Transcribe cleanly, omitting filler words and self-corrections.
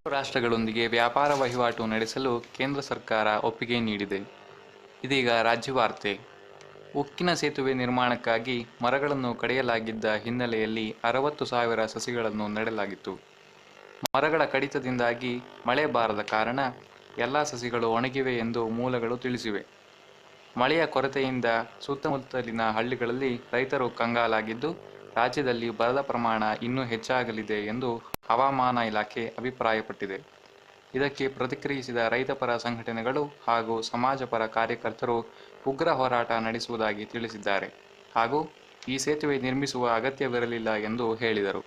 ರಾಷ್ಟ್ರಗಳೊಂದಿಗೆ ವ್ಯಾಪಾರ ವಹಿವಾಟು ನಡೆಸಲು ಕೇಂದ್ರ ಸರ್ಕಾರ ಒಪ್ಪಿಗೆ ನೀಡಿದೆ. ಇದೀಗ ರಾಜ್ಯವಾರ್ತೆ. ಉಕ್ಕಿನ ಸೇತುವೆ ನಿರ್ಮಾಣಕ್ಕಾಗಿ ಮರಗಳನ್ನು ಕಡಿಯಲಾಗಿದ್ದ ಹಿನ್ನೆಲೆಯಲ್ಲಿ 60,000 ಸಸಿಗಳನ್ನು ನೆಡಲಾಗಿತ್ತು. ಮರಗಳ ಕಡಿತದಿಂದಾಗಿ ಮಳೆ ಬಾರದ ಕಾರಣ ಎಲ್ಲ ಸಸಿಗಳು ಒಣಗಿವೆ ಎಂದು ಮೂಲಗಳು ತಿಳಿಸಿವೆ. ಮಳೆಯ ಕೊರತೆಯಿಂದ ಸುತ್ತಮುತ್ತಲಿನ ಹಳ್ಳಿಗಳಲ್ಲಿ ರೈತರು ಕಂಗಾಲಾಗಿದ್ದು, ರಾಜ್ಯದಲ್ಲಿ ಬರದ ಪ್ರಮಾಣ ಇನ್ನೂ ಹೆಚ್ಚಾಗಲಿದೆ ಎಂದು ಹವಾಮಾನ ಇಲಾಖೆ ಅಭಿಪ್ರಾಯಪಟ್ಟಿದೆ. ಇದಕ್ಕೆ ಪ್ರತಿಕ್ರಿಯಿಸಿದ ರೈತಪರ ಸಂಘಟನೆಗಳು ಹಾಗೂ ಸಮಾಜಪರ ಕಾರ್ಯಕರ್ತರು ಉಗ್ರ ಹೋರಾಟ ನಡೆಸುವುದಾಗಿ ತಿಳಿಸಿದ್ದಾರೆ ಹಾಗೂ ಈ ಸೇತುವೆ ನಿರ್ಮಿಸುವ ಅಗತ್ಯವಿರಲಿಲ್ಲ ಎಂದು ಹೇಳಿದರು.